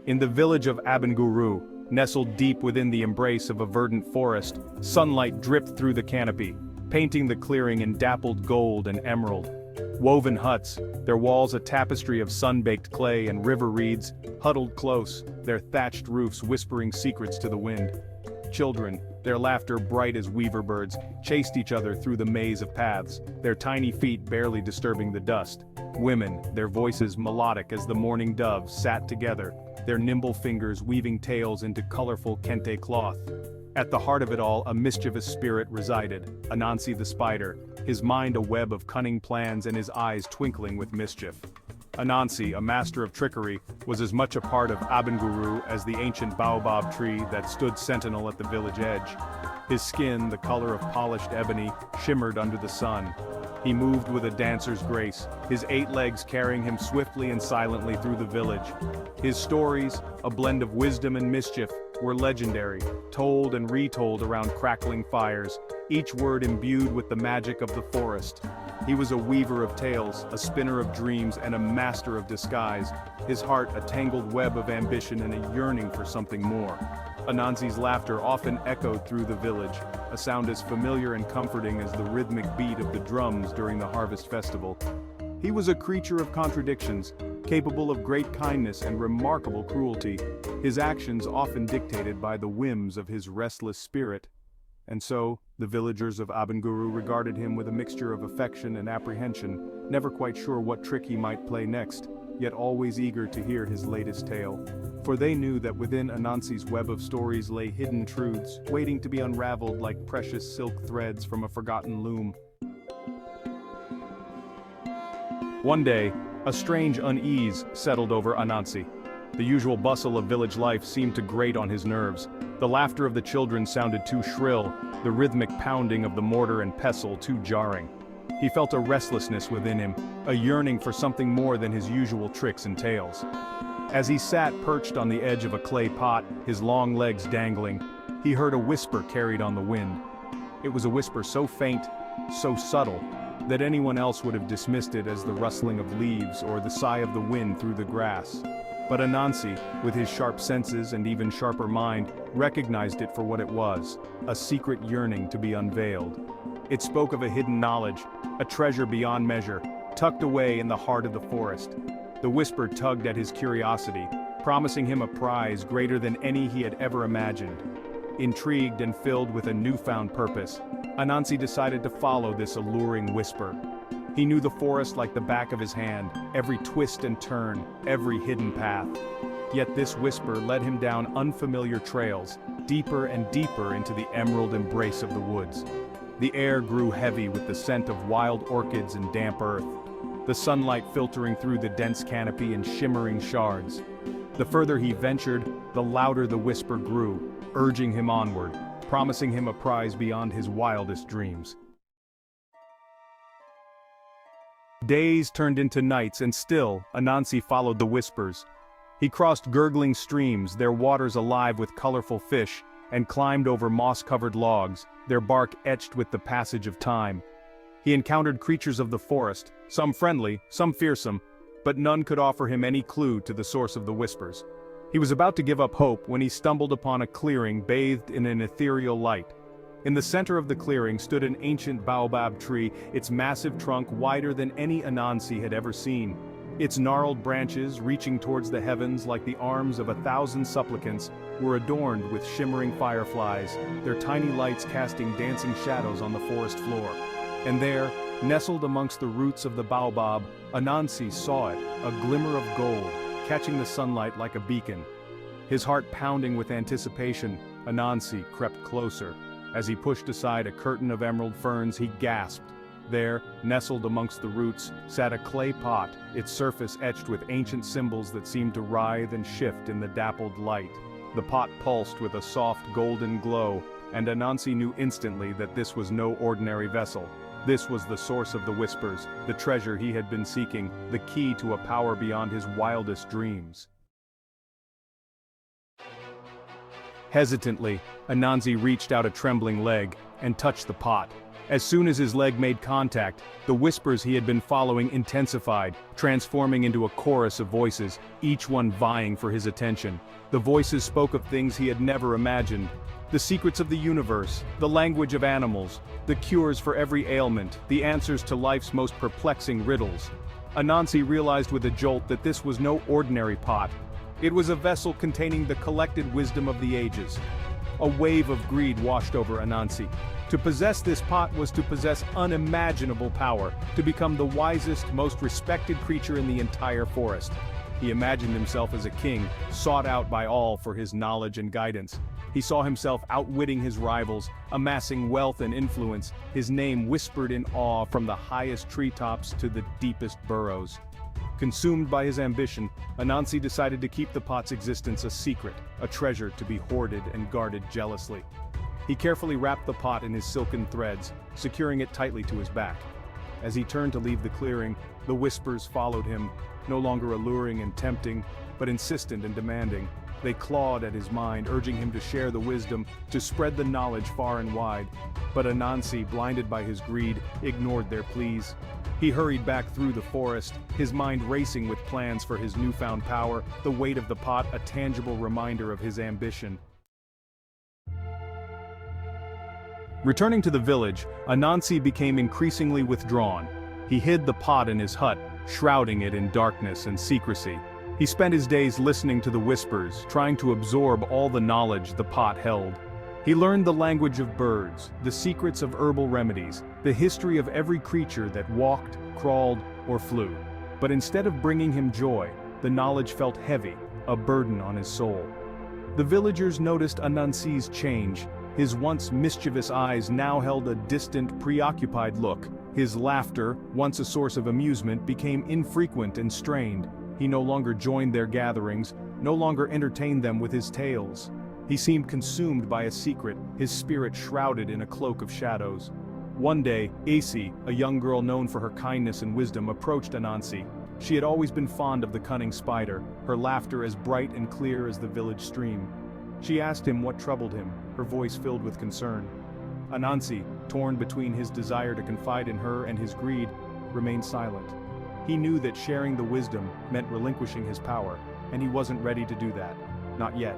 In the village of Abenguru, nestled deep within the embrace of a verdant forest, sunlight dripped through the canopy, painting the clearing in dappled gold and emerald. Woven huts, their walls a tapestry of sun-baked clay and river reeds, huddled close, their thatched roofs whispering secrets to the wind. Children, their laughter bright as weaver birds, chased each other through the maze of paths, their tiny feet barely disturbing the dust. Women, their voices melodic as the morning doves, sat together, their nimble fingers weaving tales into colorful kente cloth. At the heart of it all, a mischievous spirit resided, Anansi the spider, his mind a web of cunning plans and his eyes twinkling with mischief. Anansi, a master of trickery, was as much a part of Abenguru as the ancient baobab tree that stood sentinel at the village edge. His skin, the color of polished ebony, shimmered under the sun. He moved with a dancer's grace, his 8 legs carrying him swiftly and silently through the village. His stories, a blend of wisdom and mischief, were legendary, told and retold around crackling fires, each word imbued with the magic of the forest. He was a weaver of tales, a spinner of dreams, and a master of disguise, his heart a tangled web of ambition and a yearning for something more. Anansi's laughter often echoed through the village, a sound as familiar and comforting as the rhythmic beat of the drums during the harvest festival. He was a creature of contradictions, capable of great kindness and remarkable cruelty, his actions often dictated by the whims of his restless spirit. And so, the villagers of Abenguru regarded him with a mixture of affection and apprehension, never quite sure what trick he might play next, yet always eager to hear his latest tale. For they knew that within Anansi's web of stories lay hidden truths, waiting to be unraveled like precious silk threads from a forgotten loom. One day, a strange unease settled over Anansi. The usual bustle of village life seemed to grate on his nerves. The laughter of the children sounded too shrill, the rhythmic pounding of the mortar and pestle too jarring. He felt a restlessness within him, a yearning for something more than his usual tricks and tales. As he sat perched on the edge of a clay pot, his long legs dangling, he heard a whisper carried on the wind. It was a whisper so faint, so subtle, that anyone else would have dismissed it as the rustling of leaves or the sigh of the wind through the grass. But Anansi, with his sharp senses and even sharper mind, recognized it for what it was, a secret yearning to be unveiled. It spoke of a hidden knowledge, a treasure beyond measure, tucked away in the heart of the forest. The whisper tugged at his curiosity, promising him a prize greater than any he had ever imagined. Intrigued and filled with a newfound purpose, Anansi decided to follow this alluring whisper. He knew the forest like the back of his hand, every twist and turn, every hidden path. Yet this whisper led him down unfamiliar trails, deeper and deeper into the emerald embrace of the woods. The air grew heavy with the scent of wild orchids and damp earth, the sunlight filtering through the dense canopy in shimmering shards. The further he ventured, the louder the whisper grew, urging him onward, promising him a prize beyond his wildest dreams. Days turned into nights, and still, Anansi followed the whispers. He crossed gurgling streams, their waters alive with colorful fish, and climbed over moss-covered logs, their bark etched with the passage of time. He encountered creatures of the forest, some friendly, some fearsome, but none could offer him any clue to the source of the whispers. He was about to give up hope when he stumbled upon a clearing bathed in an ethereal light. In the center of the clearing stood an ancient baobab tree, its massive trunk wider than any Anansi had ever seen. Its gnarled branches, reaching towards the heavens like the arms of 1,000 supplicants, were adorned with shimmering fireflies, their tiny lights casting dancing shadows on the forest floor. And there, nestled amongst the roots of the baobab, Anansi saw it, a glimmer of gold, catching the sunlight like a beacon. His heart pounding with anticipation, Anansi crept closer. As he pushed aside a curtain of emerald ferns, he gasped. There, nestled amongst the roots, sat a clay pot, its surface etched with ancient symbols that seemed to writhe and shift in the dappled light. The pot pulsed with a soft golden glow, and Anansi knew instantly that this was no ordinary vessel. This was the source of the whispers, the treasure he had been seeking, the key to a power beyond his wildest dreams. Hesitantly, Anansi reached out a trembling leg and touched the pot. As soon as his leg made contact, the whispers he had been following intensified, transforming into a chorus of voices, each one vying for his attention. The voices spoke of things he had never imagined. The secrets of the universe, the language of animals, the cures for every ailment, the answers to life's most perplexing riddles. Anansi realized with a jolt that this was no ordinary pot. It was a vessel containing the collected wisdom of the ages. A wave of greed washed over Anansi. To possess this pot was to possess unimaginable power, to become the wisest, most respected creature in the entire forest. He imagined himself as a king, sought out by all for his knowledge and guidance. He saw himself outwitting his rivals, amassing wealth and influence, his name whispered in awe from the highest treetops to the deepest burrows. Consumed by his ambition, Anansi decided to keep the pot's existence a secret, a treasure to be hoarded and guarded jealously. He carefully wrapped the pot in his silken threads, securing it tightly to his back. As he turned to leave the clearing, the whispers followed him, no longer alluring and tempting, but insistent and demanding. They clawed at his mind, urging him to share the wisdom, to spread the knowledge far and wide. But Anansi, blinded by his greed, ignored their pleas. He hurried back through the forest, his mind racing with plans for his newfound power, the weight of the pot a tangible reminder of his ambition. Returning to the village, Anansi became increasingly withdrawn. He hid the pot in his hut, shrouding it in darkness and secrecy. He spent his days listening to the whispers, trying to absorb all the knowledge the pot held. He learned the language of birds, the secrets of herbal remedies, the history of every creature that walked, crawled, or flew. But instead of bringing him joy, the knowledge felt heavy, a burden on his soul. The villagers noticed Anansi's change. His once mischievous eyes now held a distant, preoccupied look. His laughter, once a source of amusement, became infrequent and strained. He no longer joined their gatherings, no longer entertained them with his tales. He seemed consumed by a secret, his spirit shrouded in a cloak of shadows. One day, Asi, a young girl known for her kindness and wisdom, approached Anansi. She had always been fond of the cunning spider, her laughter as bright and clear as the village stream. She asked him what troubled him, her voice filled with concern. Anansi, torn between his desire to confide in her and his greed, remained silent. He knew that sharing the wisdom meant relinquishing his power, and he wasn't ready to do that. Not yet.